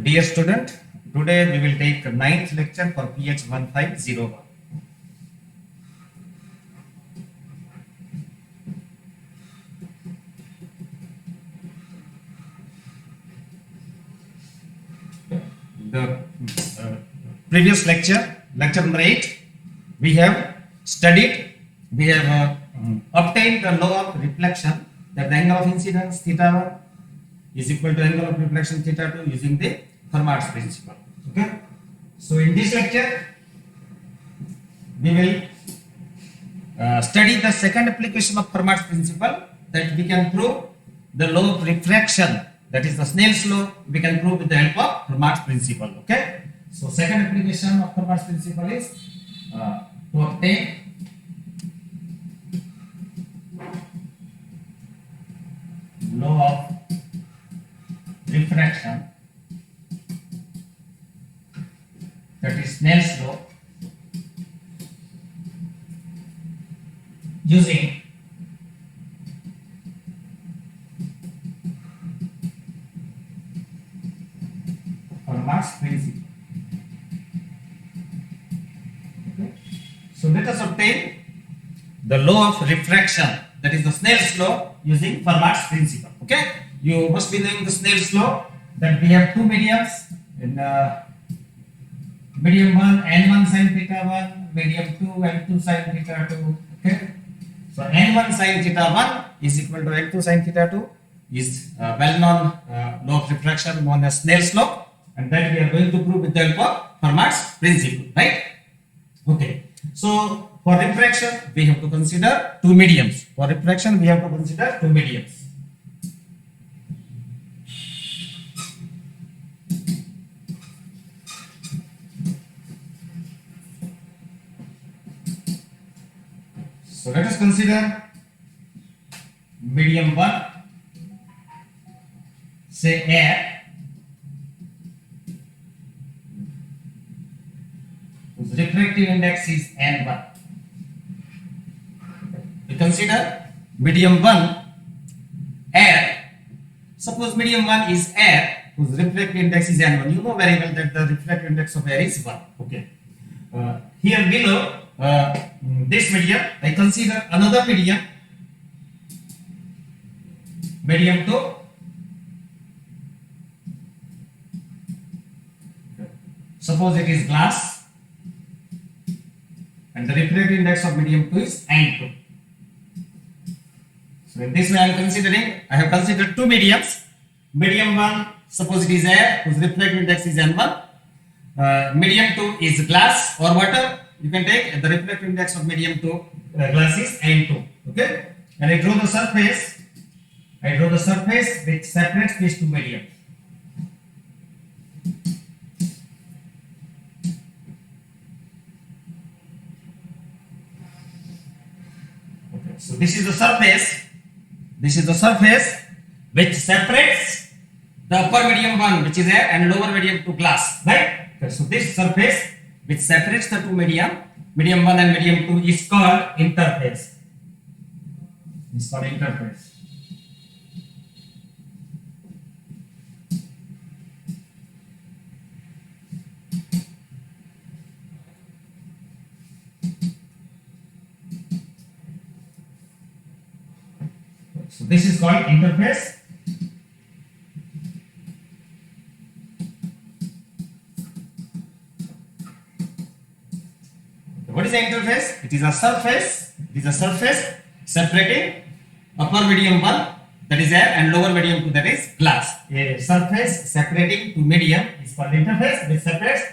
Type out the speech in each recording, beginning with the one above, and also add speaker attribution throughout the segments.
Speaker 1: Dear student, today we will take ninth lecture for PH 1501. The previous lecture, lecture number 8, we have studied, we have obtained the law of reflection, that the angle of incidence theta 1 is equal to angle of reflection theta 2 using the Fermat's principle. Okay. So in this lecture, we will study the second application of Fermat's principle, that we can prove the law of refraction, that is the Snell's law, we can prove with the help of Fermat's principle. Okay. So second application of Fermat's principle is to obtain law of refraction, that is Snell's law, using Fermat's principle. Okay. So let us obtain the law of refraction, that is the Snell's law, using Fermat's principle. Okay. You must be knowing the Snell's law, that we have two mediums, in medium 1 n1 sin theta 1, medium 2 n2 sin theta 2. Okay. So n1 sin theta 1 is equal to n2 sin theta 2 is well known law of refraction known as Snell's law, and that we are going to prove with the help of Fermat's principle, right? Okay. So for refraction we have to consider two mediums. For refraction we have to consider two mediums. So let us consider medium 1, say air, whose refractive index is n1. We consider medium 1 air. Suppose medium 1 is air whose refractive index is n1. You know very well that the refractive index of air is 1. Okay. Here below this medium, I consider another medium, medium 2. Suppose it is glass, and the refractive index of medium 2 is n2. So in this way I have considered two mediums. Medium 1, suppose it is air whose refractive index is n1. Medium 2 is glass or water. You can take the refractive index of medium 2 glass is n2. Okay. And I draw the surface. Which separates these two mediums. Okay. So this is the surface. Which separates the upper medium 1, which is air, and lower medium 2 glass. Right. Okay. So this surface which separates the two medium 1 and medium 2 is called interface. So this is called interface. What is the interface? It is a surface separating upper medium 1, that is air, and lower medium 2, that is glass. A surface separating two medium is called interface, which separates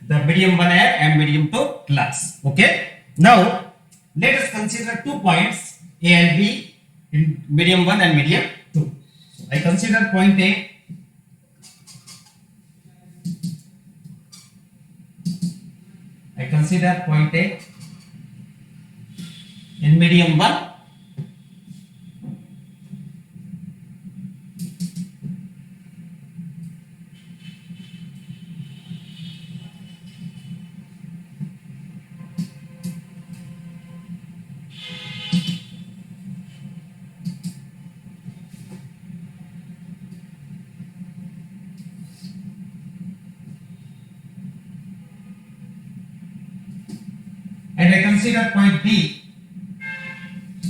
Speaker 1: the medium 1 air and medium 2 glass. Okay. Now let us consider 2 points A and B in medium 1 and medium 2. So I consider point A. In medium 1. consider point B,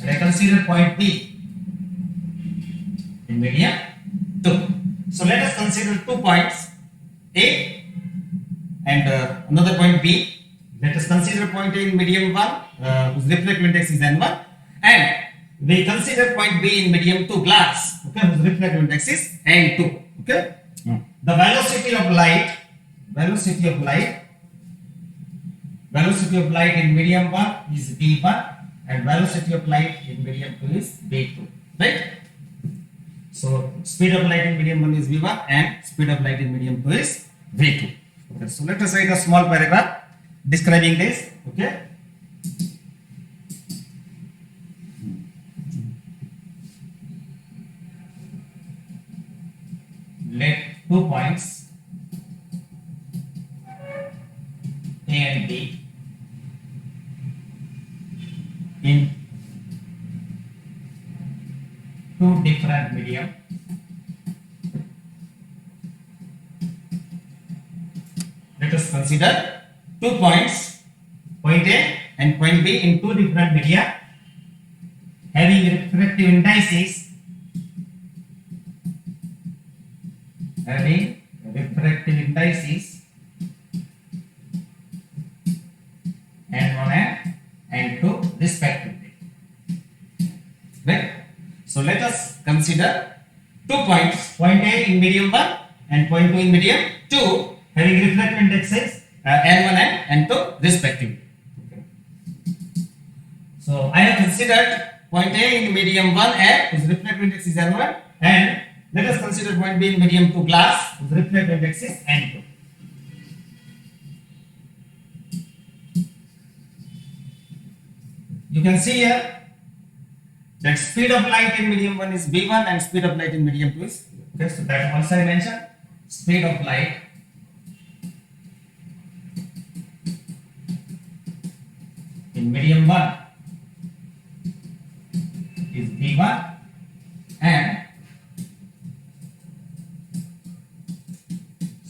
Speaker 1: let us consider point B in medium 2. So let us consider 2 points A and another point B. Let us consider point A in medium 1 whose refractive index is n1, and we consider point B in medium 2 glass, okay, whose refractive index is n2. Okay. The velocity of light in medium 1 is v1 and velocity of light in medium 2 is v2, right? So speed of light in medium 1 is v1 and speed of light in medium 2 is v2. Okay, so let us write a small paragraph describing this. Okay. Let 2 points A and B in 2 different medium let us consider 2 points, point A and point B, in 2 different media having refractive indices n1 and n2 respectively. Right? So let us consider 2 points, point A in medium 1 and point 2 in medium 2 having refractive indexes n1 and n2 respectively. Okay. So I have considered point A in medium 1 whose refractive index is n1, and let us consider point B in medium 2 glass whose refractive index is n2. You can see here that speed of light in medium 1 is v1 and speed of light in medium 2 is, okay, so that also I mentioned, speed of light in medium 1 is v1 and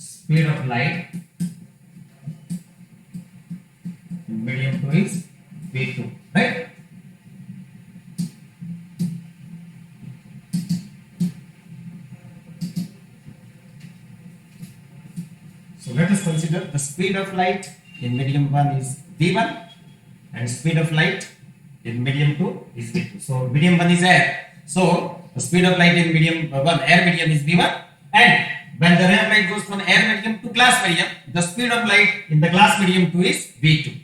Speaker 1: speed of light in medium 2 is v2, right? So let us consider the speed of light in medium 1 is v1 and speed of light in medium 2 is v2. So medium 1 is air. So the speed of light in medium 1, air medium, is v1, and when the ray of light goes from air medium to glass medium, the speed of light in the glass medium 2 is v2.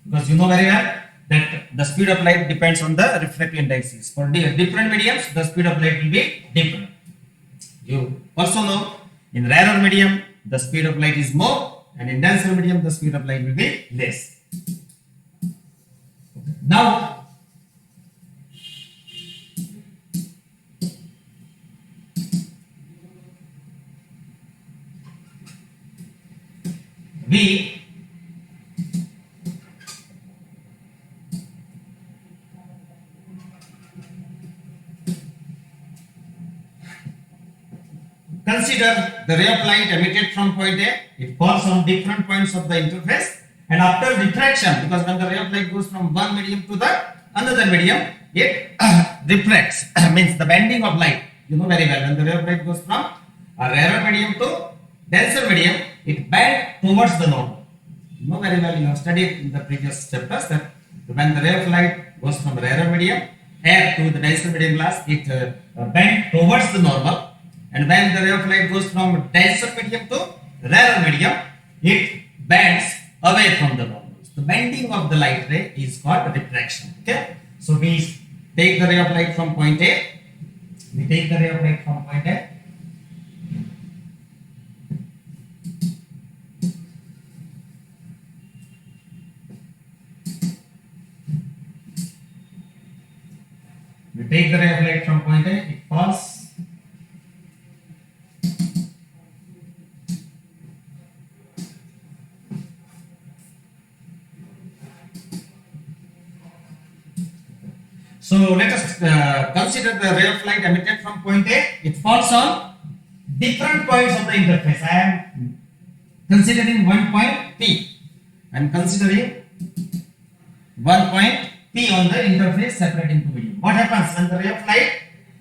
Speaker 1: Because you know very well that the speed of light depends on the refractive indices. For different mediums, the speed of light will be different. You also know in rarer medium, the speed of light is more, and in denser medium, the speed of light will be less. Now, we consider the ray of light emitted from point A. It falls on different points of the interface, and after diffraction, because when the ray of light goes from one medium to the another medium, it refracts, means the bending of light. You know very well, when the ray of light goes from a rarer medium to denser medium, it bends towards the normal. You know very well, you have studied in the previous chapters that when the ray of light goes from rarer medium air to the denser medium glass, it bends towards the normal. And when the ray of light goes from denser medium to rarer medium, it bends away from the normal. The bending of the light ray is called refraction. Okay. So we take the ray of light from point A. We take the ray of light from point A. We take the ray of light from point A. It falls. So let us consider the ray of light emitted from point A. It falls on different points of the interface. I am considering one point P. I am considering one point P on the interface separating two medium. What happens when the ray of light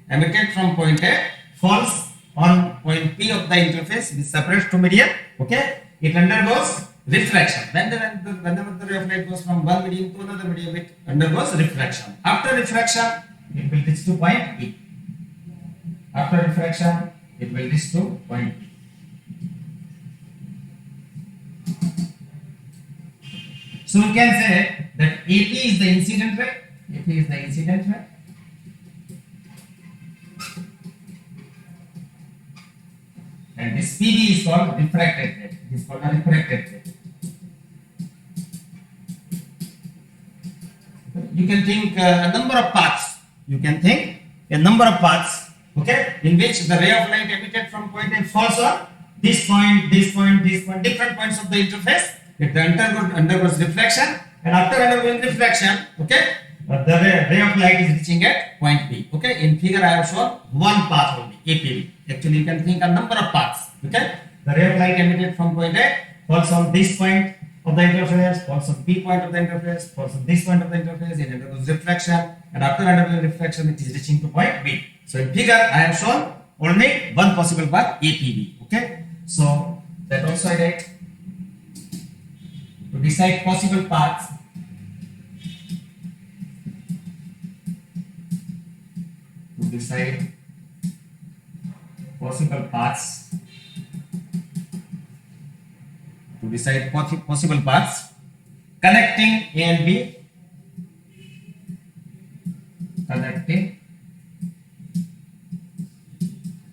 Speaker 1: emitted from point A falls on point P of the interface which separates two medium? Okay, it undergoes refraction. Whenever the ray of light goes from one medium to another medium, it undergoes refraction. After refraction, it will reach to point P. After refraction, it will reach to point P. So we can say that AP is the incident ray. AP is the incident ray. And this PB is called refracted ray. It is called a refracted ray. You can think a number of paths. You can think a number of paths, okay, in which the ray of light emitted from point A falls on this point, this point, this point, different points of the interface. It undergoes reflection, and after undergoing reflection, okay, the ray of light is reaching at point B. Okay, in figure I have shown one path only, APB. Actually, you can think a number of paths. Okay, the ray of light emitted from point A falls on this point of the interface, falls on B point of the interface, falls on this point of the interface. It undergoes reflection, and after undergoing reflection, it is reaching to point B. So in figure I have shown only one possible path, APB. Okay, so that also I write. To decide possible paths, to decide possible paths, to decide possible paths connecting A and B, connecting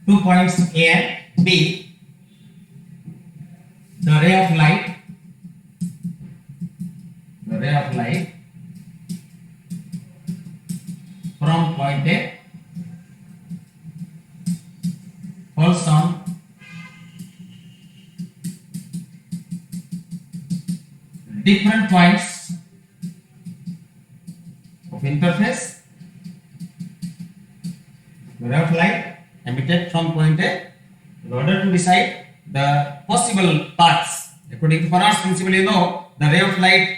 Speaker 1: 2 points A and B, the ray of light from point A falls on different points of interface. The ray of light emitted from point A. In order to decide the possible paths, according to Faraday's principle, you know, the ray of light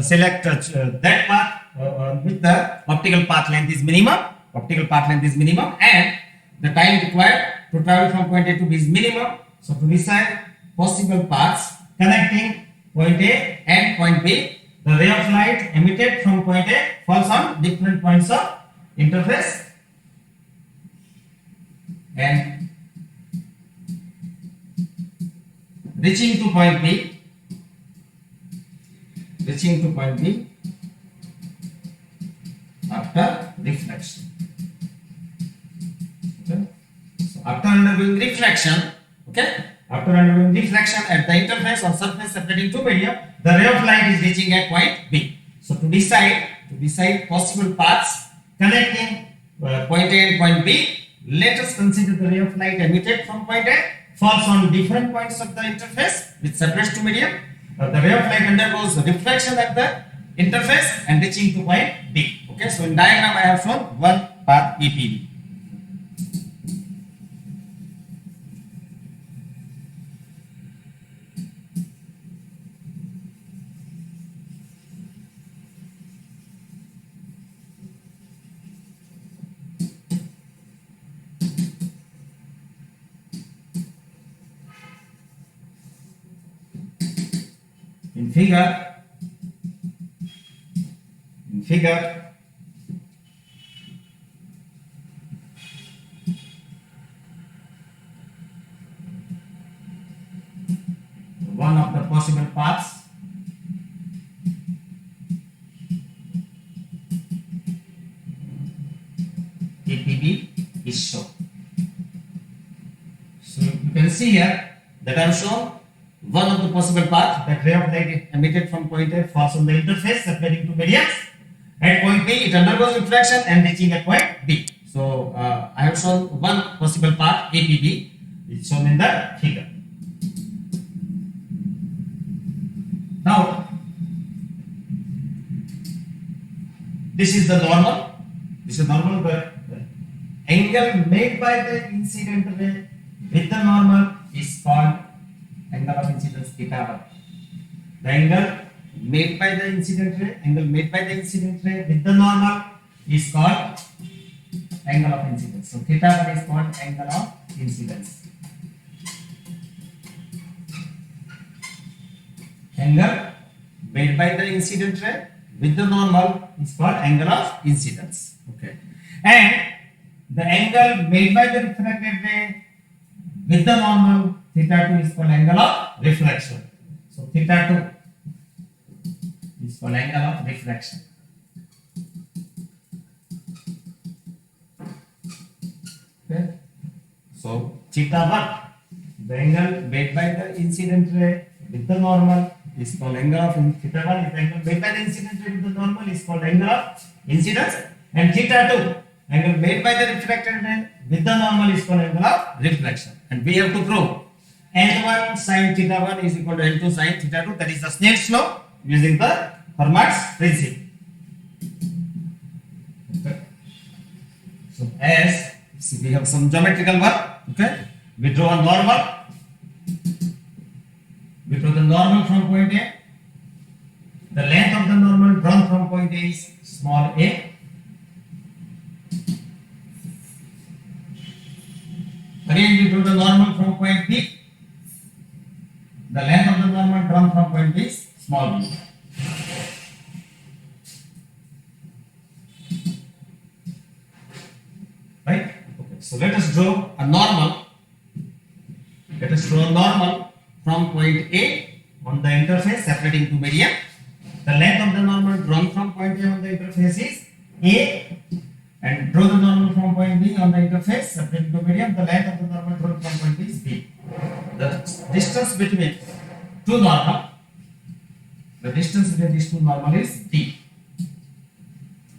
Speaker 1: select that path with the optical path length is minimum. Optical path length is minimum, and the time required to travel from point A to B is minimum. So to decide possible paths connecting point A and point B, the ray of light emitted from point A falls on different points of interface, and reaching to point B. After reflection. Okay. So after undergoing reflection, okay, after undergoing reflection at the interface or surface separating two medium, the ray of light is reaching at point B. So to decide possible paths connecting point A and point B, let us consider the ray of light emitted from point A falls on different points of the interface which separates two medium. The ray of light undergoes reflection at the interface and reaching to point B. Okay, so in diagram I have shown one path APB. In figure one of the possible paths APB is shown. So you can see here that I have shown one of the possible paths, that ray of light emitted from point A falls on the interface separating two mediums. At point B, it undergoes reflection and reaching at point B. So I have shown one possible path APB. It's shown in the figure. Now, this is the normal. This is normal. The angle made by the incident ray with the normal is called angle of incidence theta 1. The angle made by the incident ray, angle made by the incident ray with the normal is called angle of incidence. So theta 1 is called angle of incidence. Angle made by the incident ray with the normal is called angle of incidence. Okay. And the angle made by the refracted ray with the normal theta 2 is called angle of refraction. So theta 2 is called angle of refraction. Okay. So theta 1, the angle made by the incident ray with the normal is called angle of theta 1 is the angle made by the incident ray with the normal is called angle of incidence, and theta 2 angle made by the refracted ray with the normal is called angle of reflection. And we have to prove N1 sin theta 1 is equal to N2 sin theta 2, that is the Snell's law using the Fermat's principle. Okay. So as we have some geometrical work, okay, we draw a normal. We draw the normal from point A. The length of the normal drawn from point A is small a. Again, we draw the normal from point B. The length of the normal drawn from point B is small b. Right? Okay. So let us draw a normal. Let us draw a normal from point A on the interface separating two medium. The length of the normal drawn from point A on the interface is A, and draw the normal from point B on the interface separating two medium. The length of the normal drawn from point B is B. The distance between two normal, the distance between these two normal is D.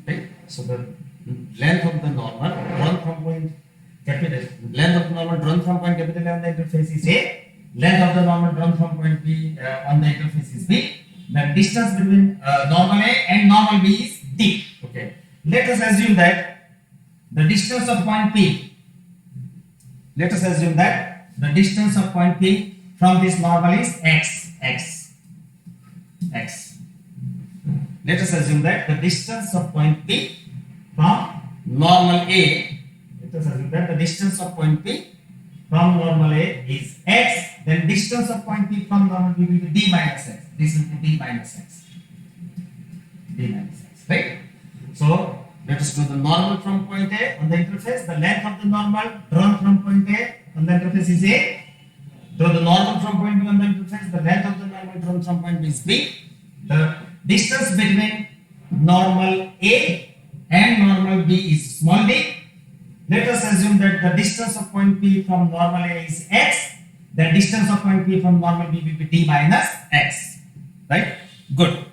Speaker 1: Right? So the length of the normal drawn from point capital, length of the normal drawn from point capital A on the interface is A. Length of the normal drawn from point B on the interface is B. The distance between normal A and normal B is D. Okay. Let us assume that the distance of point P. Let us assume that the distance of point P from this normal is x. Let us assume that the distance of point P from normal A. Let us assume that the distance of point P from normal A is x. Then distance of point P from normal B will be d minus x. This will be d minus x. D minus x. Right? So let us do the normal from point A on the interface. The length of the normal drawn from point A on the interface is A. Draw the normal from point B on the interface. The length of the normal drawn from point B is B. The distance between normal A and normal B is small d. Let us assume that the distance of point P from normal A is x. The distance of point P from normal B will be d minus x. Right? Good.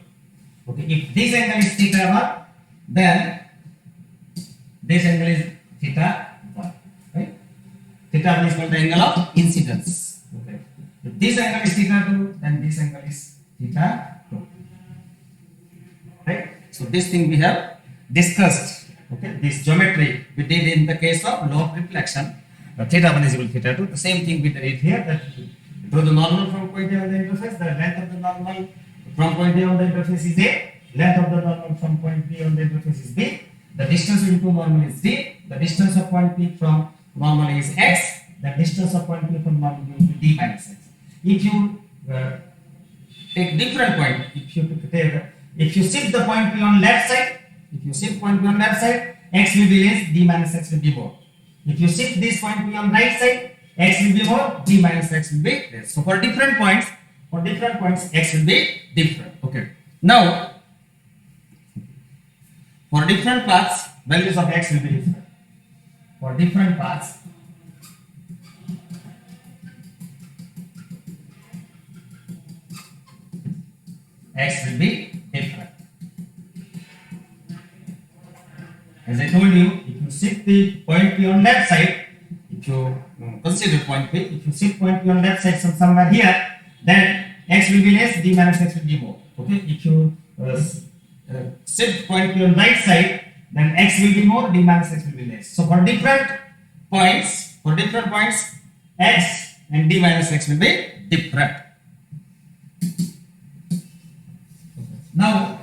Speaker 1: Okay. If this angle is theta 1, then this angle is theta 1. Right? Theta 1 is called the angle of incidence. Okay. If this angle is theta 2, then this angle is theta 2. Right? So this thing we have discussed. Okay, this geometry we did in the case of law of reflection. Theta 1 is equal to theta 2. The same thing we did here. That draw the normal from point A on the interface. The length of the normal from point A on the interface is A. Length of the normal from point B on the interface is B. The distance between two normal is D. The distance of point P from normal is x. The distance of point P from normal B will be d minus x. If you take different point, if you shift the point P on left side. If you shift point P on left side, x will be less, d minus x will be more. If you shift this point P on right side, x will be more, d minus x will be less. So for different points, x will be different. Okay. Now, for different paths, values of x will be different. For different paths, x will be different. As I told you, if you shift the point P on left side, if you consider point P, if you shift point P on left side somewhere here, then x will be less, d minus x will be more. Okay, if you shift point P on right side, then x will be more, d minus x will be less. So for different points, x and d minus x will be different. Now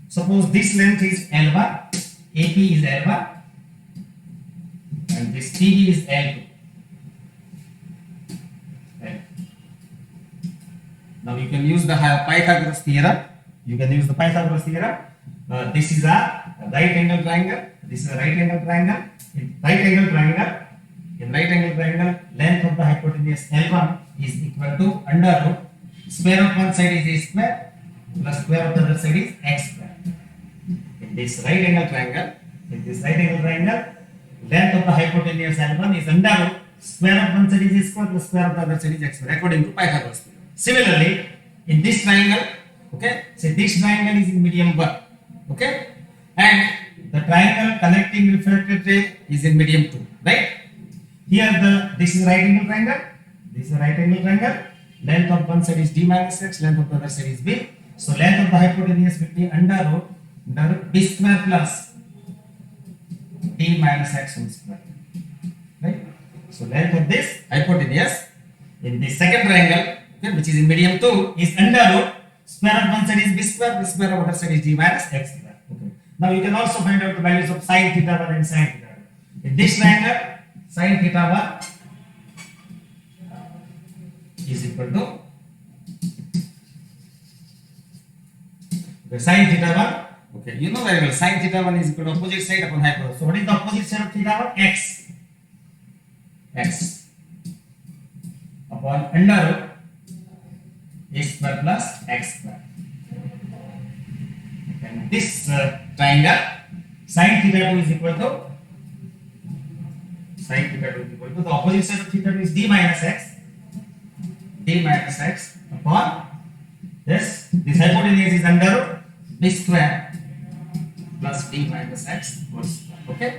Speaker 1: suppose this length is L1, AP is L1, and this TB is L2. Right. Now you can use the Pythagoras theorem. You can use the Pythagoras theorem. This is a right angle triangle. This is a right angle triangle. In right angle triangle, length of the hypotenuse L1 is equal to under root square of one side is a square plus square of the other side is x square. In this right angle triangle, length of the hypotenuse L1 is under root square of one side is a square plus square of the other side is x square according to Pythagoras theorem. Similarly, in this triangle, okay, say this triangle is in medium 1, okay, and the triangle connecting refracted ray is in medium 2, right? Here this is right angle triangle. Length of one side is d minus x, length of the other side is b. So length of the hypotenuse will be under root b square plus d minus x whole square, right? So length of this hypotenuse in the second triangle, okay, which is in medium 2, is under root square of one side is b square, the square of other side is d minus x square. Okay. Now you can also find out the values of sin theta 1 and sin theta 2. In this triangle, sin theta 1 is equal to sin theta 1. Okay, you know very well sin theta 1 is equal to opposite side upon hypotenuse. So what is the opposite side of theta 1? X upon under root a square plus x square. And this triangle sin theta 2 is equal to the opposite side of theta 2 is d minus x upon this hypotenuse is under root b square plus d minus x whole square. Okay,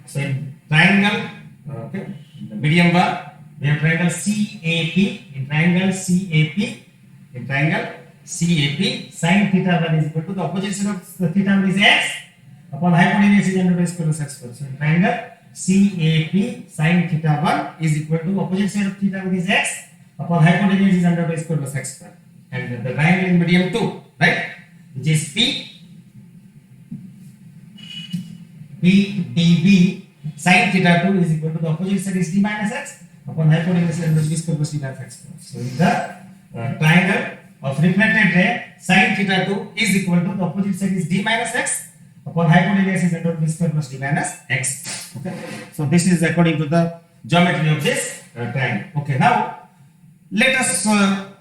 Speaker 1: so in triangle, okay, in the medium 1 we have triangle CAP. In triangle CAP, sin theta 1 is equal to the opposite side of the theta 1 is x upon hypotenuse is under root square plus x square. So in triangle CAP, sin theta 1 is equal to opposite side of theta 1 is x upon hypotenuse is under root square plus x square. And the triangle in medium 2, right, which is PDB, sin theta 2 is equal to the opposite side is d minus x upon hypotenuse is under root square plus d minus x square. So in the triangle of reflected ray, sin theta 2 is equal to the opposite side is d minus x upon hypotenuse is under root square plus d minus x. Okay, so this is according to the geometry of this triangle. Okay, now let us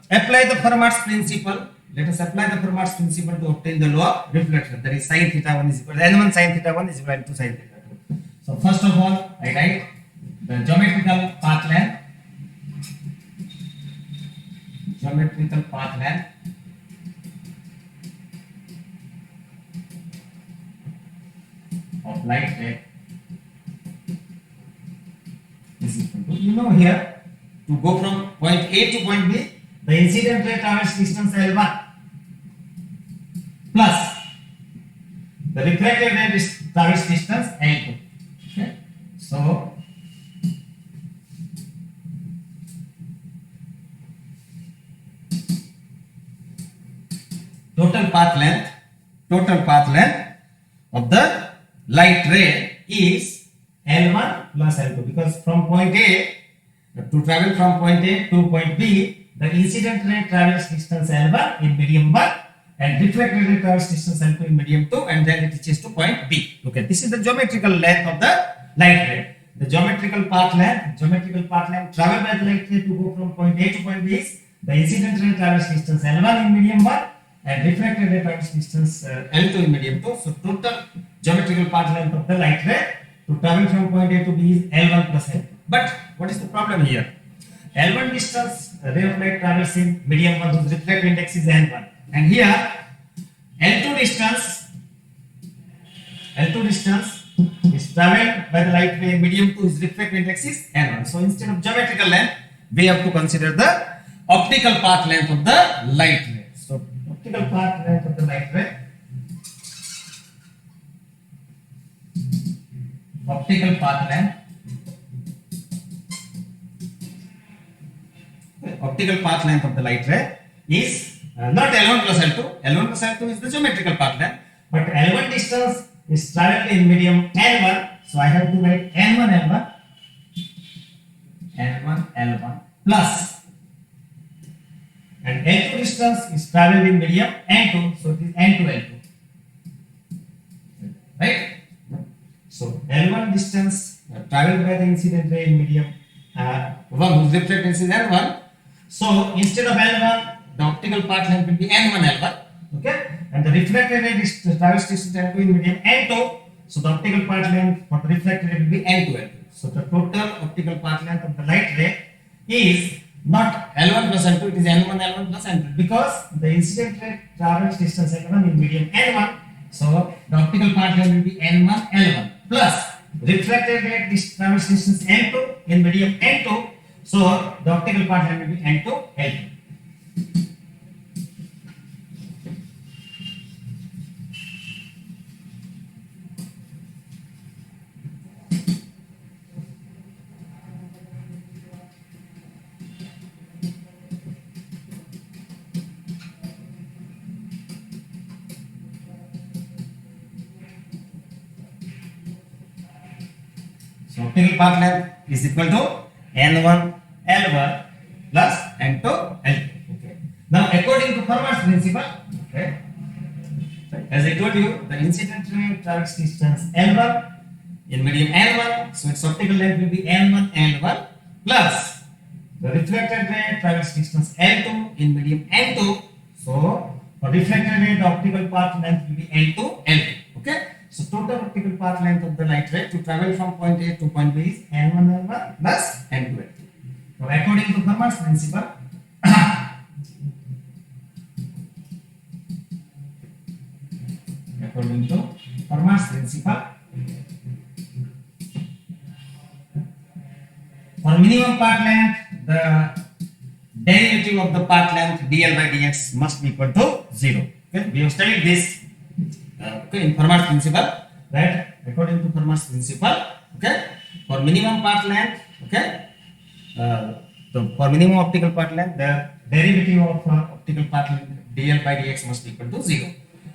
Speaker 1: apply the Fermat's principle. Let us apply the Fermat's principle to obtain the law of reflection. That is sin theta 1 is equal to n1 sin theta 1 is equal to sin theta 2. So first of all, I write the geometrical path length of light ray is equal to, you know, here to go from point A to point B, the incident ray traverse distance L1 plus the reflected ray traverse distance L2. Okay, so total path length of the light ray is L1 plus L2, because from point A to travel from point A to point B, the incident ray travels distance L1 in medium 1 and reflected ray travels distance L2 in medium 2, and then it reaches to point B. Okay, this is the geometrical length of the light ray. The geometrical path length traveled by the light ray to go from point A to point B is the incident ray travels distance L1 in medium 1 and reflected ray travels distance L2 in medium 2. So total geometrical path length of the light ray to travel from point A to B is L1 plus L2. But what is the problem here? L1 distance ray of light travels in medium 1 whose reflective index is N1, and here L2 distance is traveled by the light ray in medium 2 whose reflective index is N1. So instead of geometrical length, we have to consider the optical path length of the light ray. So optical path length of the light ray, optical path length of the light ray is not L1 plus L2. L1 plus L2 is the geometrical path length, but L1 distance is traveled in medium N1. So I have to write N1 L1, N1 L1 plus, and L2 distance is traveled in medium N2. So it is N2 L2. Right? So L1 distance traveled by the incident ray in medium one whose reflected is L1. So instead of L1, the optical path length will be N1 L1. Okay, and the reflected ray travels distance L2 in medium N2. So the optical path length for the reflected ray will be N2 L2. So the total optical path length of the light ray is not L1 plus L2, it is N1 L1 plus N2, because the incident ray travels distance L1 in medium N1. So the optical path length will be N1 L1 plus reflected ray travels distance N2 in medium N2. So the optical path length will be N2 L2. So optical path length is equal to N1 L1 plus N2 L2. Okay. Now according to Fermat's principle, okay, as I told you, the incident ray travels distance L1 in medium N1, so its optical length will be N1 L1 plus the reflected ray travels distance L2 in medium N2. So for reflected ray, the optical path length will be N2 L2. Okay. So total optical path length of the light ray to travel from point A to point B is N1 L1 plus N2 L2. So according to Fermat's principle, according to Fermat's principle, for minimum path length, the derivative of the path length dl by dx must be equal to 0. Okay, we have studied this. Okay, in Fermat's principle, right? According to Fermat's principle, okay, for minimum path length, okay, so for minimum optical path length, the derivative of optical path length dl by dx must be equal to 0.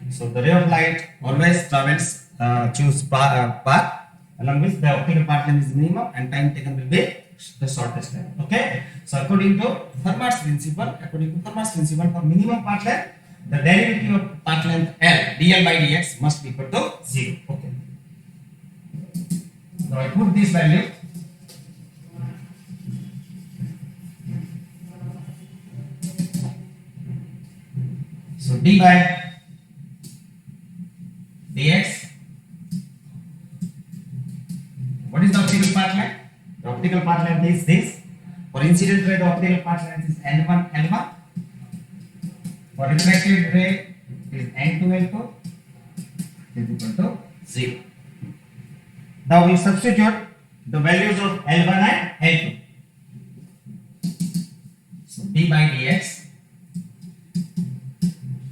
Speaker 1: So the ray of light always travels choose path along which the optical path length is minimum and time taken will be the shortest time. Okay, so according to Fermat's principle, for minimum path length, the derivative of path length L dl by dx must be equal to 0. Okay. Now I put this value. So d by dx. What is the optical path length? The optical path length is this. For incident ray, the optical path length is N1 L1. For reflected ray, it is N2 L2 is equal to 0. Now we substitute the values of L1 and L2. So d by dx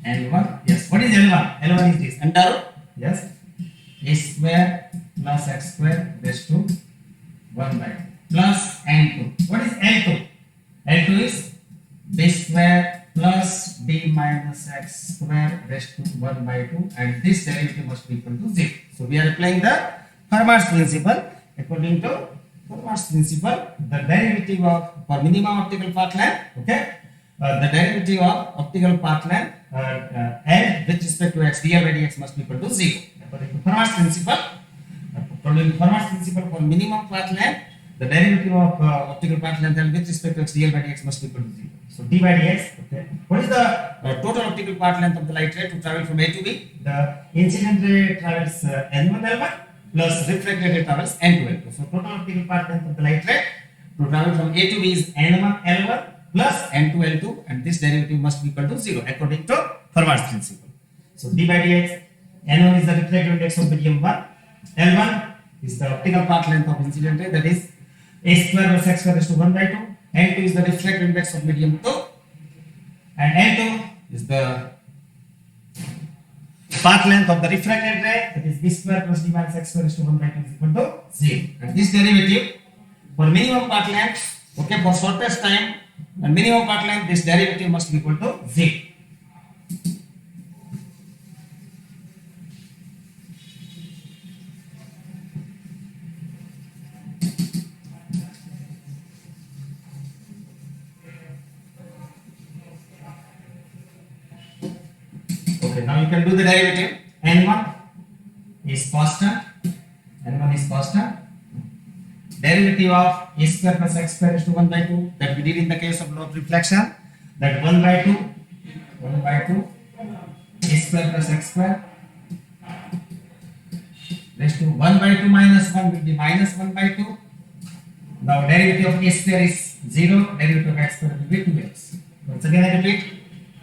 Speaker 1: L1, yes, what is L1? L1 is this under root, yes, a square plus x square raised to 1 by 2 plus N2. What is L2? L2 is b square plus d minus x square raised to 1 by 2, and this derivative must be equal to 0. So we are applying the Fermat's principle. According to Fermat's principle, the derivative of for minimum optical path length, okay, the derivative of optical path length L with respect to x dl by dx must be equal to 0. According to Fermat's principle, for minimum path length, the derivative of optical path length L with respect to x dl by dx must be equal to 0. So d by dx, okay. What is the total optical path length of the light ray to travel from A to B? The incident ray travels N1 L1 plus reflected ray travels N2 L2. So total optical path length of the light ray to travel from A to B is N1 L1 plus N2 L2, and this derivative must be equal to 0 according to Fermat's principle. So d by dx, N1 is the reflective index of medium 1, L1 is the optical path length of incident ray, that is a square plus x square raised to 1 by 2. N2 is the reflective index of medium 2, and N2 is the path length of the refracted ray, that is b square plus d minus x square raised to 1 by 2 is equal to 0. And this derivative for minimum path length, okay, for shortest time and minimum path length, this derivative must be equal to 0. Okay, now you can do the derivative. N1 is constant. N1 is constant. Derivative of a square plus x square is to 1 by 2 that we did in the case of law of reflection. That 1 by 2 a square plus x square raised to 1 by 2 minus 1 will be minus 1 by 2. Now derivative of a square is 0, derivative of x square will be 2x. Once again I repeat,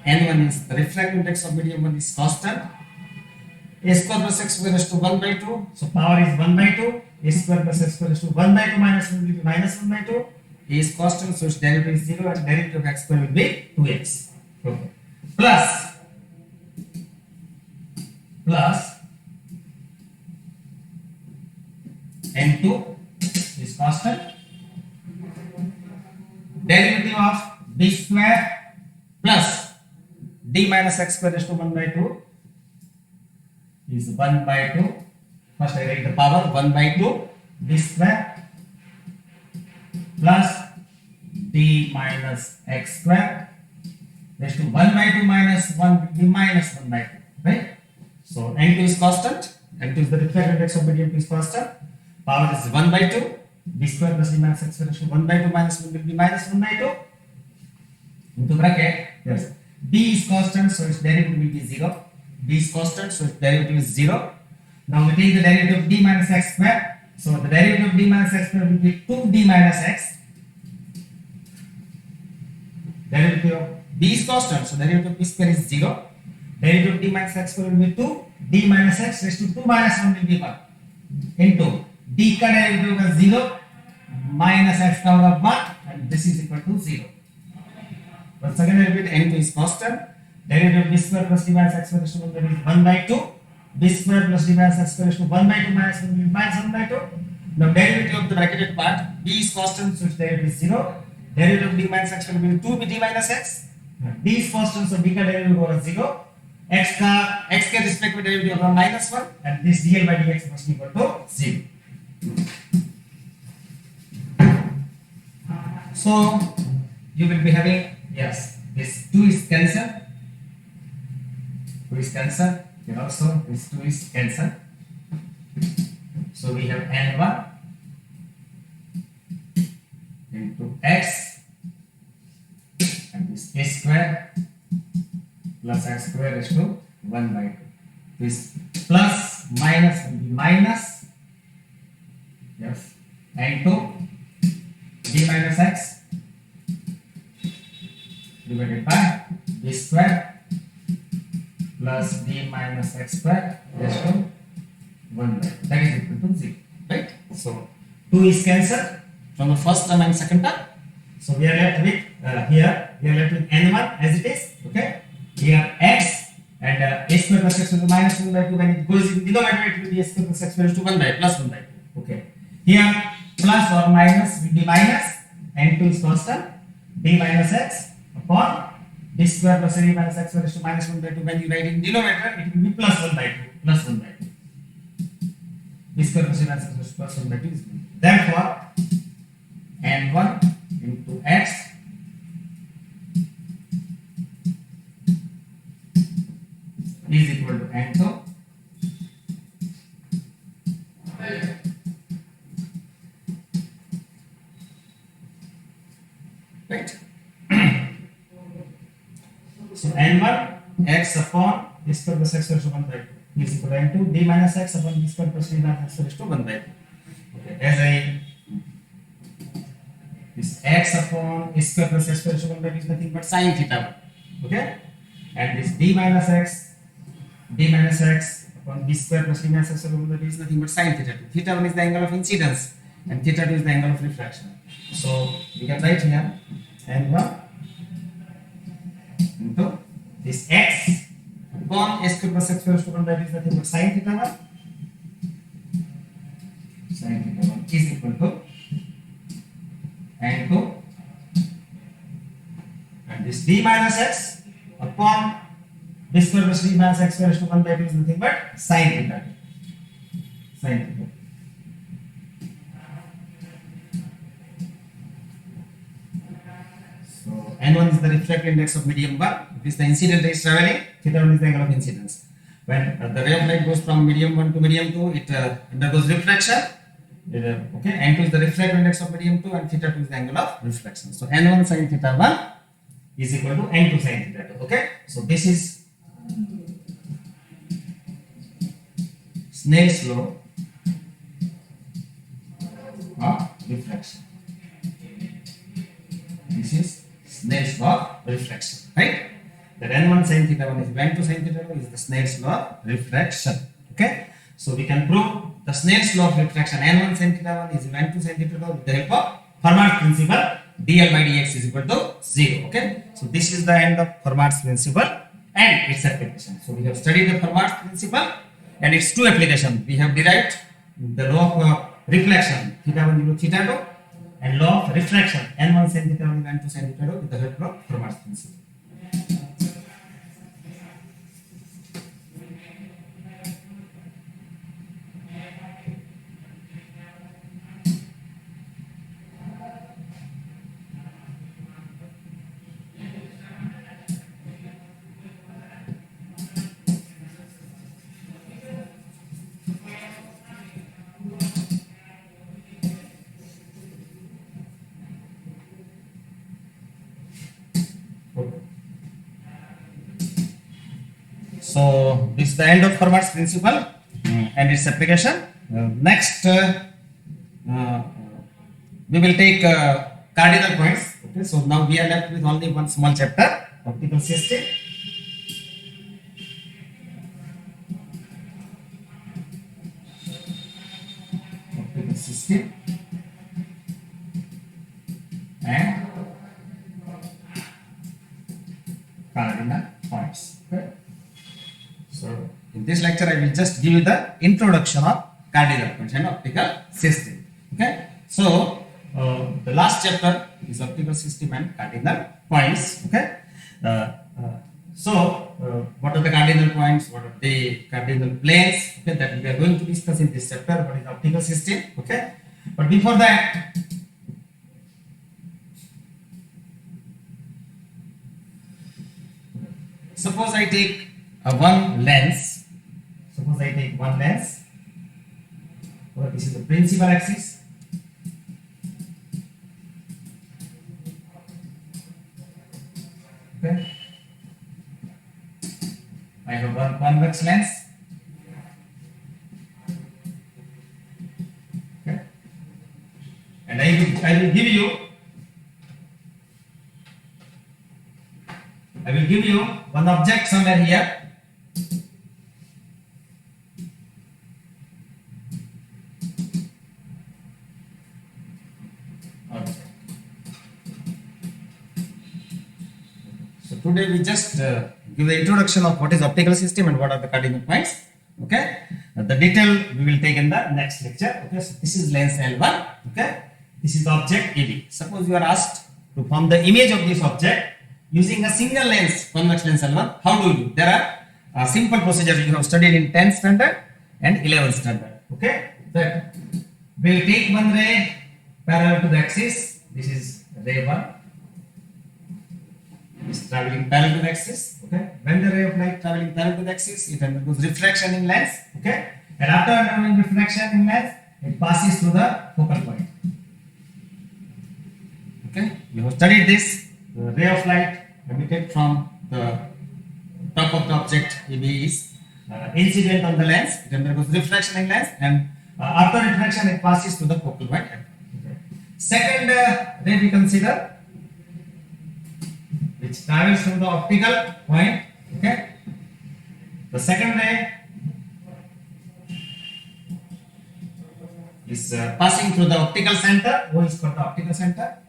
Speaker 1: n1 is the refractive index of medium 1 is constant. A square plus x square is to 1 by 2, so power is 1 by 2. A square plus x square is to 1 by 2 minus 1 will be minus 1 by 2. A is constant, so its derivative is 0 and derivative of x square will be 2x. Okay. Plus n2 is constant. Derivative of b square plus d minus x square is to 1 by 2 is 1 by 2. First I write the power 1 by 2 b square plus d minus x square raised to 1 by 2 minus 1 will be minus 1 by 2, right? So n2 is constant, n2 is the refractive index of medium 2 is constant. Power is 1 by 2, b square plus d minus x square raised to 1 by 2 minus 1 will be minus 1 by 2 into bracket. Yes, b is constant, so its derivative will be 0. B is constant, so its derivative is 0. Now we take the derivative of d minus x square. So the derivative of d minus x square will be 2d minus x. Derivative of b is constant, so derivative of b square is 0. Derivative of d minus x square will be 2. D minus x raised to 2 minus 1 will be 1 into d का derivative होगा 0 minus x का होगा 1 and this is equal to 0. Once again I repeat, n2 is constant. Derivative of b square plus d minus x square is 1 by 2. B square plus d minus x square is 1 by 2 minus 1 will be minus 1 by 2. Now derivative of the bracketed part, b is constant, so its derivative is 0. Derivative of d minus x will be 2 d minus x. d is constant, so d का derivative होगा 0. x के respect में derivative होगा -1 and this dl by dx must be equal to 0. So you will be having, yes, this 2 is cancelled. 2 is cancelled. And also this 2 is cancelled. So we have n1 into x and this a square plus x square is to 1 by 2. This plus minus will be minus, yes, and 2 d minus x divided by b square plus d minus x square is to 1 by 2. That is equal to 0, right? So 2 is cancelled from the first term and second term. So we are left with here we are left with n1 as it is, okay? Here x and a square plus x will be minus 1 by 2. When it goes in denominator, it will be a square plus x is to 1 by plus 1 by 2. Okay. Here plus or minus will be minus, and 2 is constant. D minus x upon d square plus d minus x is to minus 1 by 2. When you write in denominator, it will be plus 1 by 2. Plus 1 by 2. D square plus d minus x is plus 1 by 2 is 1. Therefore, n1 into x is equal to n2 right. So n1 x upon d square plus x is to 1 by 2 is equal to n2 d minus x upon d square plus d minus x is to 1 by 2. Okay, as I this x upon square plus x square is to 1 by 2 is nothing but sin theta 1. Okay, and this d minus x upon b square plus d minus x is nothing but sin theta 2. Theta 1 is the angle of incidence and theta 2 is the angle of refraction. So we can write here n1 into this x upon s square plus x square is to 1 by 2 is nothing but sin theta 1. Sin theta 1 is equal to n2 and this d minus x upon b square plus d minus x square is to 1 by 2 is nothing but sin theta 2. Sin theta. So N1 is the refractive index of medium 1. If it's the incident ray is traveling, theta 1 is the angle of incidence. When the ray of light goes from medium 1 to medium 2, it undergoes refraction. Okay, N2 is the refractive index of medium 2 and theta 2 is the angle of reflection. So N1 sin theta 1 is equal to N2 sin theta 2. Okay, so this is Snell's law of reflection. This is Snell's law of reflection, right? That N1 sin theta 1 is N2 sin theta 2 is the Snell's law of refraction. Okay, so we can prove the Snell's law of refraction N1 sin theta 1 is N2 sin theta 2 with the help of Fermat's principle dl by dx is equal to 0. Okay, so this is the end of Fermat's principle and its application. So we have studied the Fermat's principle and its two applications. We have derived the law of reflection theta 1 equal to theta 2 and law of refraction N1 sin theta 1 N2 sin theta 2 with the help of Fermat's principle. So this is the end of Fermat's principle and its application. Next, we will take cardinal points. Okay, so now we are left with only one small chapter, optical system. Optical system and cardinal points. Okay. So in this lecture, I will just give you the introduction of cardinal points and optical system. Okay. So the last chapter is optical system and cardinal points. Okay. What are the cardinal points? What are the cardinal planes? Okay, that we are going to discuss in this chapter. What is optical system? Okay. But before that, suppose I take one lens. Suppose I take one lens. Well, this is the principal axis. Okay. I have one convex lens. Okay. And I will give you one object somewhere here. So today we just give the introduction of what is optical system and what are the cardinal points. Okay, the detail we will take in the next lecture. Okay, so this is lens L1. Okay, this is the object AB. Suppose you are asked to form the image of this object using a single lens, convex lens L1. How do you do? There are simple procedures you have studied in 10th standard and 11th standard. Okay, that we will take one ray parallel to the axis. This is ray 1. Is traveling parallel to the axis. Okay, when the ray of light traveling parallel to the axis, it undergoes refraction in lens. Okay, and after undergoing refraction in lens, it passes through the focal point. Okay, you have studied this. The ray of light emitted from the top of the object AB is incident on the lens. It undergoes refraction in lens, and after refraction, it passes through the focal point. Okay. Second ray we consider, which travels from the optical point. Okay, the second ray is passing through the optical center. O is called the optical center.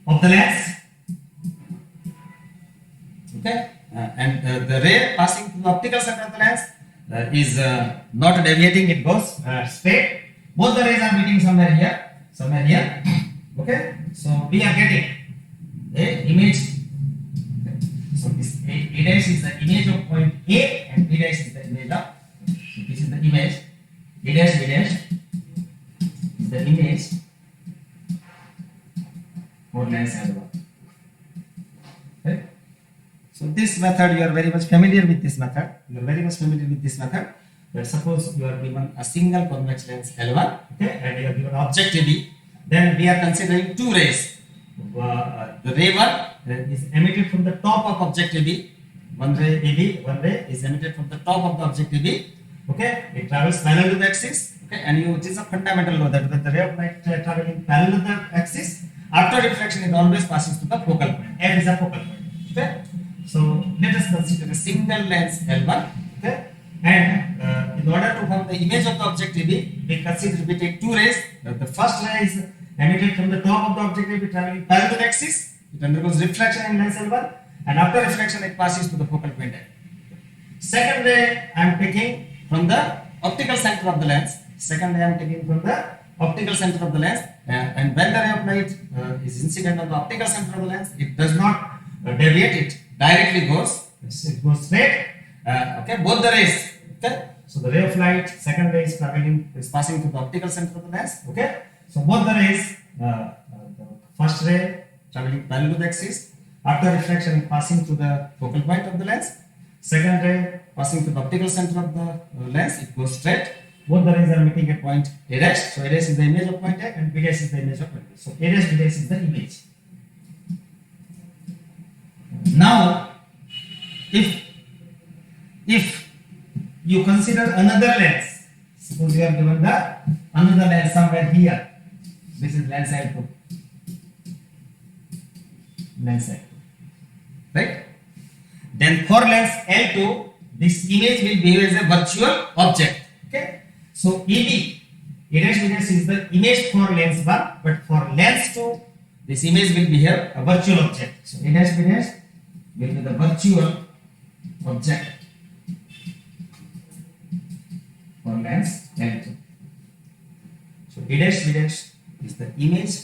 Speaker 1: Of the lens. Okay, and the ray passing through the optical center of the lens is not deviating, it goes straight. Both the rays are meeting somewhere here. Okay, so we are getting a image. So this A dash is the image of point A and B dash is the image of. So this is the image. A dash B dash is the image method, you are very much familiar with this method. You are very much familiar with this method. But suppose you are given a single convex lens L1, okay, and you are given object AB. Then we are considering two rays. The ray 1 is emitted from the top of object AB. One ray AB, one ray is emitted from the top of the object AB. Okay, it travels parallel to the axis. Okay, and it is a fundamental law that when the ray of light traveling parallel to the axis, after reflection it always passes to the focal point. F is a focal point. Okay, so let us consider a single lens L1. Okay, and in order to form the image of the object AB, we take two rays. The first ray is emitted from the top of the object AB traveling parallel to the axis. It undergoes reflection in lens L1, and after reflection it passes to the focal point. Second ray I am taking from the optical center of the lens. Second ray I am taking from the optical center of the lens, and when the ray of light is incident on the optical center of the lens, it does not deviate, it directly goes, it goes straight. Okay, both the rays. Okay, so the ray of light, second ray is traveling, is passing through the optical center of the lens. Okay, so both the rays, the first ray traveling parallel to the axis, after reflection passing through the focal point of the lens. Second ray passing through the optical center of the lens, it goes straight. Both the rays are meeting at point A dash. So A dash is the image of point A and B dash is the image of point B. So A dash, B dash is the image. Now, if you consider another lens, suppose you are given the another lens somewhere here. This is lens L2. Lens L2. Right? Then for lens L2, this image will behave as a virtual object. Okay? So EB, A dash B dash is the image for lens 1, but for lens 2, this image will behave a virtual object. So A dash B dash will be the virtual object for lens L2. So A dash B dash is the image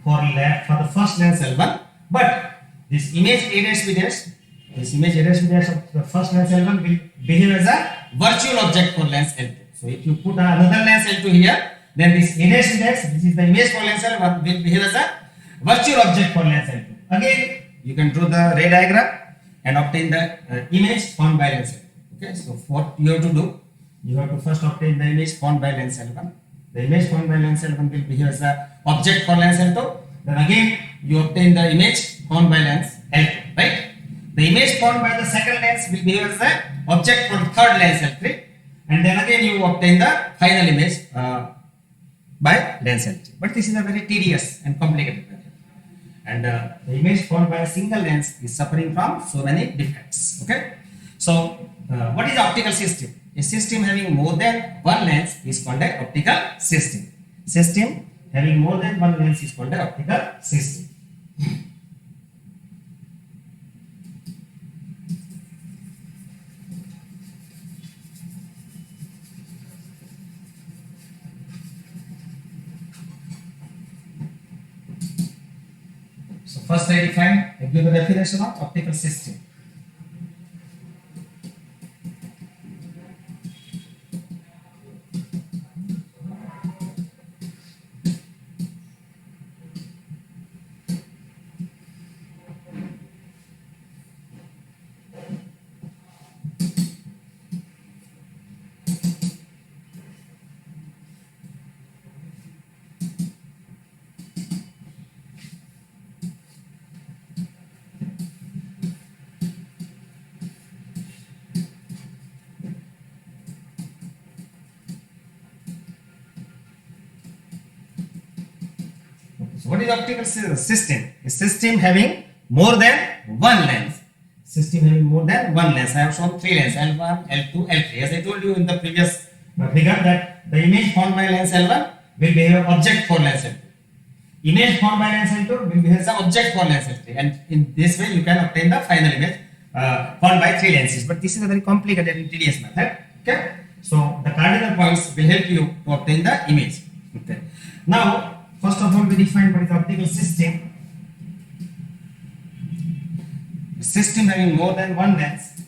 Speaker 1: for the first lens L1, but this image A dash B dash, this image A dash B dash of the first lens L1 will behave as a virtual object for lens L2. So if you put another lens L2 here, then this A dash B dash, this is the image for lens L1, will behave as a virtual object for lens L2. Again, you can draw the ray diagram and obtain the image formed by lens L2. Okay, so what you have to do, you have to first obtain the image formed by lens L1. The image formed by lens L1 will behave as the object for lens L2. Then again, you obtain the image formed by lens L2, right? The image formed by the second lens will behave as the object for third lens L3. And then again you obtain the final image by lens L3. But this is a very tedious and complicated method. And the image formed by a single lens is suffering from so many defects. Okay. So what is optical system? A system having more than one lens is called an optical system. System having more than one lens is called an optical system. So first I give the definition of optical system. So what is optical system? A system having more than one lens. System having more than one lens. I have shown three lenses, L1, L2, L3. As I told you in the previous figure that the image formed by lens L1 will behave as object for lens L2. Image formed by lens L2 will behave as an object for lens L3. And in this way you can obtain the final image formed by three lenses. But this is a very complicated and tedious method. Okay. So the cardinal points will help you to obtain the image. Okay. Now, first of all, we define what is optical system. A system having more than one lens.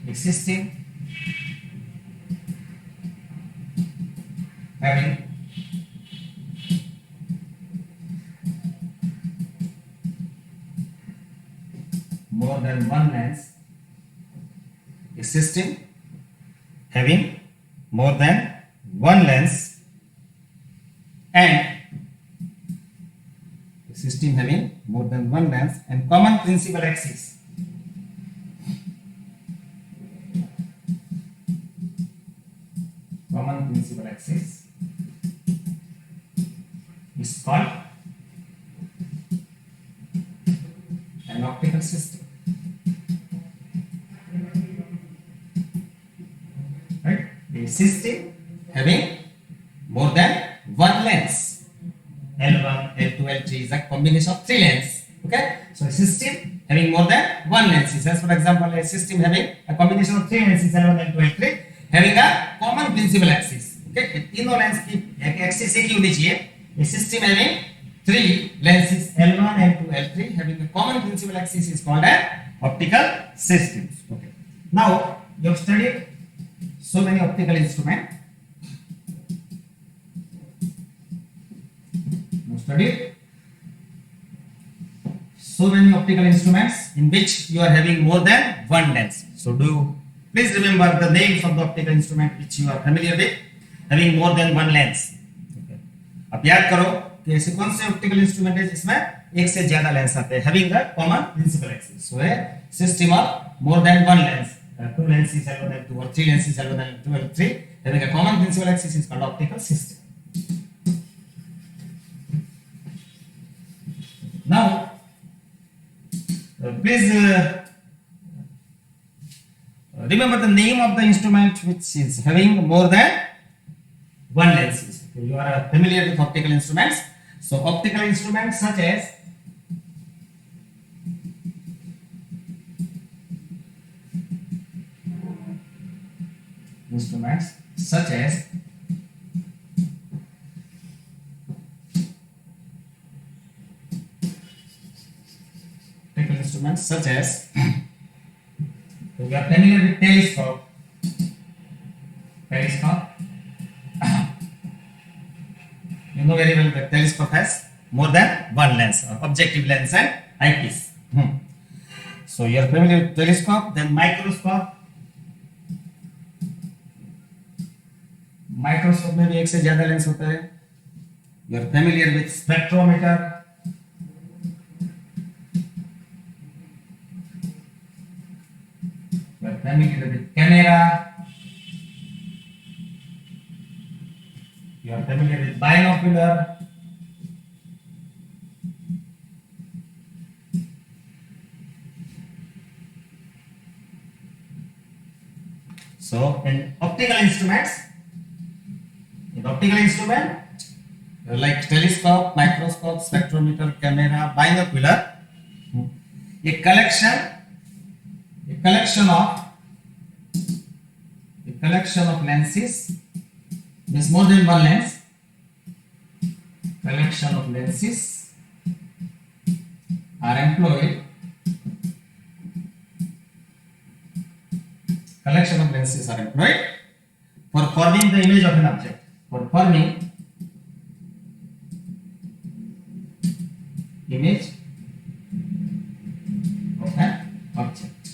Speaker 1: A system having than one lens, a system having more than one lens, and a system having more than one lens and common principal axis. Common principal axis is called an optical system. Right? A system having more than one lens. L1, L2, L3 is a combination of three lenses. Okay? So a system having more than one lens. As for example, a system having a combination of three lenses, L1, L2, L3, having a common principal axis. Okay? तीनों lens की axis एक ही होनी चाहिए. A system having three lenses L1, L2, L3 having a common principal axis is called an optical system. Okay. Now you have studied so many optical instruments. You have studied so many optical instruments in which you are having more than one lens. So do you please remember the names of the optical instrument which you are familiar with having more than one lens. Okay. अब याद करो कि ऐसे कौन से optical instrument है जिसमें एक से ज्यादा लेंस आते हैं having a common principal axis. So a system of more than one lens, two lenses L1, L2 or three lenses L1, L2, L3 having a common principal axis is called optical system. Now please remember the name of the instrument which is having more than one lenses. You are familiar with optical instruments. So optical instruments such as optical instruments such as you are familiar with telescope. You know very well that telescope has more than one lens, or objective lens and eyepiece. So you are familiar with telescope, then microscope. Microscope में भी एक से ज्यादा lens होता है. You are familiar with spectrometer. You are familiar with camera. You are familiar with binocular. So in optical instruments, like telescope, microscope, spectrometer, camera, binocular, a collection of lenses. Means more than one lens. Collection of lenses are employed. Collection of lenses are employed for forming the image of an object. For forming image of an object.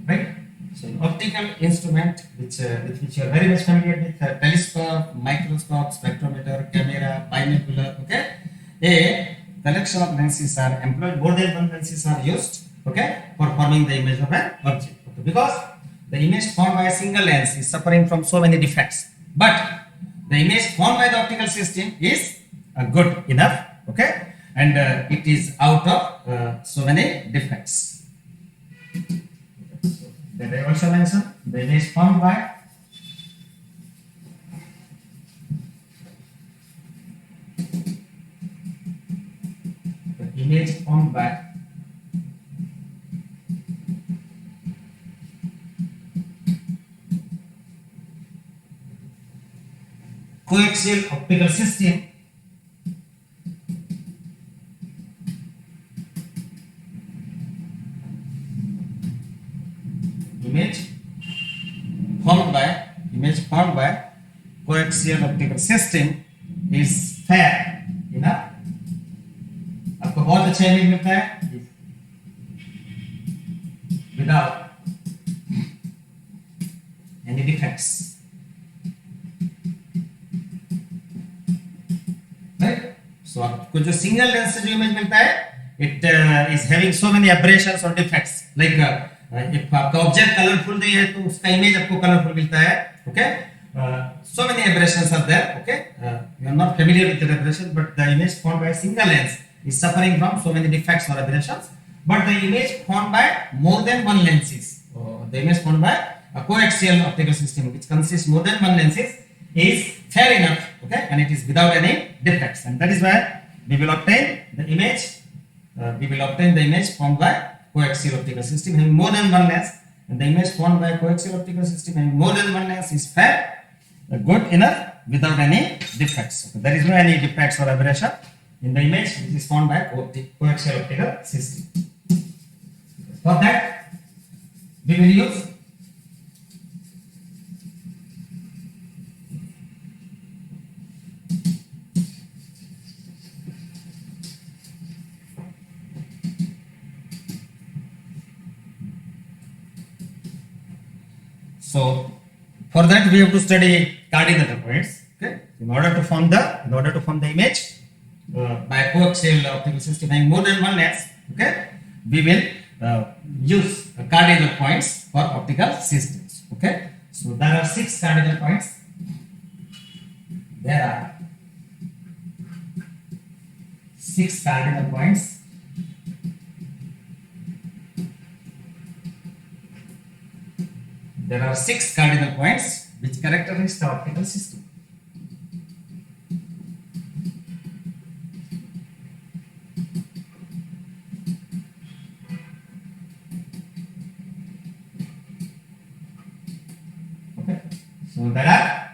Speaker 1: Right? So an optical instrument with which you are very much familiar with, telescope, microscope, spectrometer, camera, binocular. Okay, a collection of lenses are employed. More than one lenses are used. Okay, for forming the image of an object. Okay, because the image formed by a single lens is suffering from so many defects, but the image formed by the optical system is good enough. Okay, and it is out of so many defects. Then I also mentioned the image formed by coaxial optical system image formed by coaxial optical system is fair enough. आपको बहुत अच्छा image मिलता है. without any defects. Right? So आपको जो single lens से जो image मिलता है, it is having so many aberrations or defects. Like if आपका ऑब्जेक्ट कलरफुल नहीं है तो उसका इमेज आपको कलरफुल मिलता है. Okay? So many aberrations are there. Okay? You are not familiar with the aberration, but the image formed by a single lens is suffering from so many defects or aberrations. But the image formed by more than one lenses, the image formed by a coaxial optical system which consists more than one lenses is fair enough, okay, and it is without any defects, and that is why we will obtain the image. We will obtain the image formed by coaxial optical system having more than one lens, and the image formed by coaxial optical system having more than one lens is fair, good enough, without any defects. Okay, there is no any defects or aberration in the image which is formed by coaxial optical system. For that, we will use so for that we have to study cardinal points. Okay, in order to form the image by coaxial optical system having more than one lens. Okay, we will use cardinal points for optical systems. Okay, so there are 6 cardinal points. There are 6 cardinal points. There are 6 cardinal points which characterize the optical system. So there are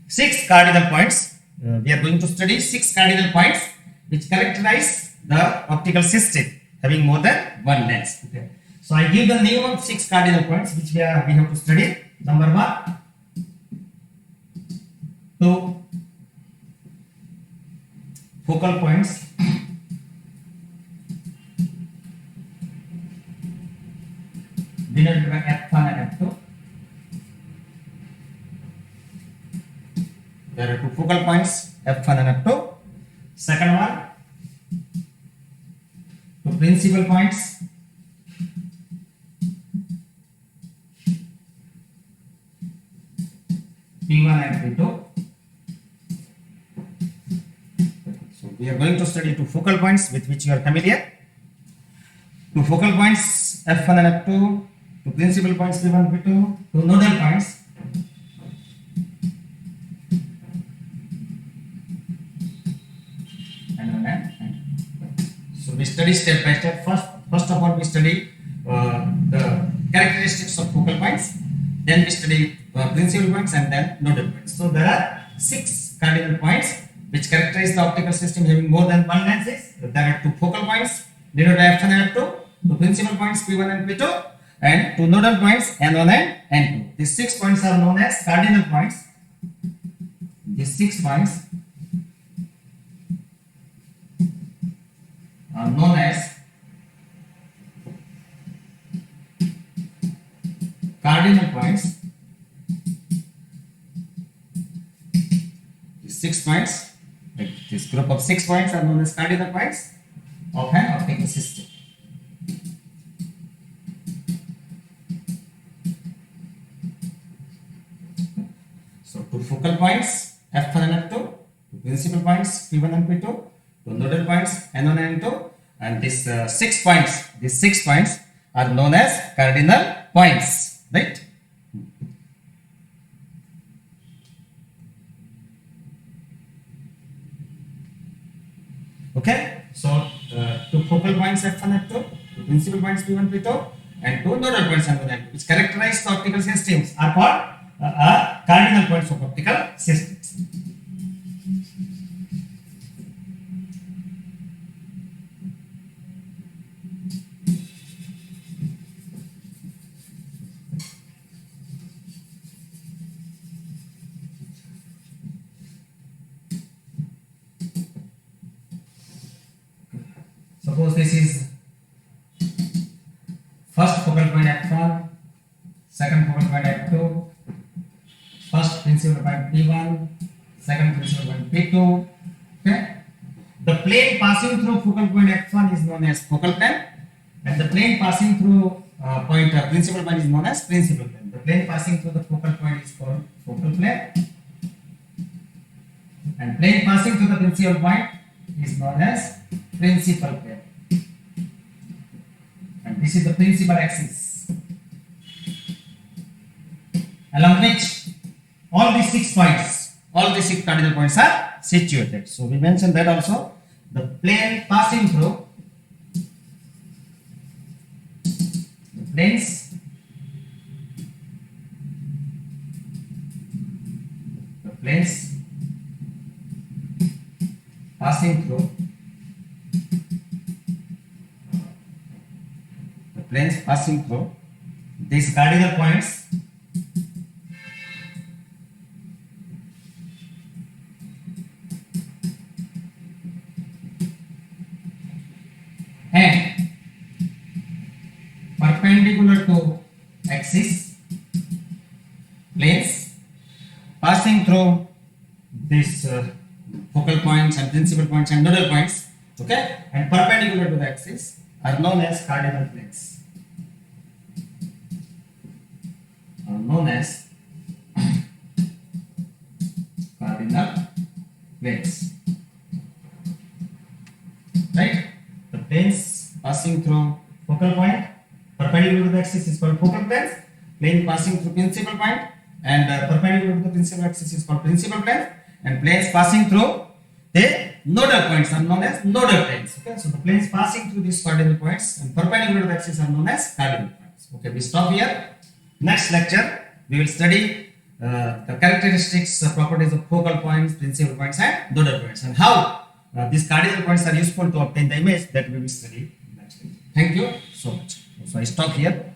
Speaker 1: 6 cardinal points. We are going to study 6 cardinal points which characterize the optical system having more than one lens. Okay. So I give the name of 6 cardinal points which we have to study. Number 1, 2 focal points. Denoted by F1 and F2. There are 2 focal points, F1 and F2. Second one, 2 principal points. P1 and P2. So we are going to study 2 focal points with which you are familiar. 2 focal points, F1 and F2. 2 principal points, P1 and P2. 2 nodal points. So we study step by step. First of all, we study the characteristics of focal points. Then we study principal points and then nodal points. So there are 6 cardinal points which characterize the optical system having more than one lenses. There are 2 focal points denoted by F1 and F2, 2 principal points P1 and P2, and 2 nodal points N1 and N2. These 6 points are known as cardinal points. These 6 points are known as cardinal points. These 6 points, like this group of 6 points, are known as cardinal points of an optical system. So 2 focal points, F1 and F2, 2 principal points, P1 and P2, 2 nodal points, N1 and N2, and these 6 points are known as cardinal points, right? Okay, so 2 focal points F1, F2, 2 principal points P1, P2, and 2 nodal points N1 and N2, which characterize the optical systems, are called cardinal points of optical systems. Suppose this is first focal point F1, principal point P1, second principal point P2. Okay. The plane passing through focal point X1 is known as focal plane, and the plane passing through principal point is known as principal plane. The plane passing through the focal point is called focal plane, and plane passing through the principal point is known as principal plane. And this is the principal axis, along which all these 6 points, all these 6 cardinal points are situated. So we mentioned that also. The plane passing through the planes passing through these cardinal points and perpendicular to axis planes passing through these focal points and principal points and nodal points, okay, and perpendicular to the axis are known as cardinal planes. Right? The planes passing through focal point perpendicular to the axis is called focal planes. Plane passing through principal point and perpendicular to the principal axis is called principal plane. And planes passing through the nodal points are known as nodal planes. Okay, so the planes passing through these cardinal points and perpendicular to the axis are known as cardinal points. Okay, we stop here. Next lecture we will study the characteristics, properties of focal points, principal points, and nodal points, and how these cardinal points are useful to obtain the image that we will study next lecture. Thank you so much. So I stop here.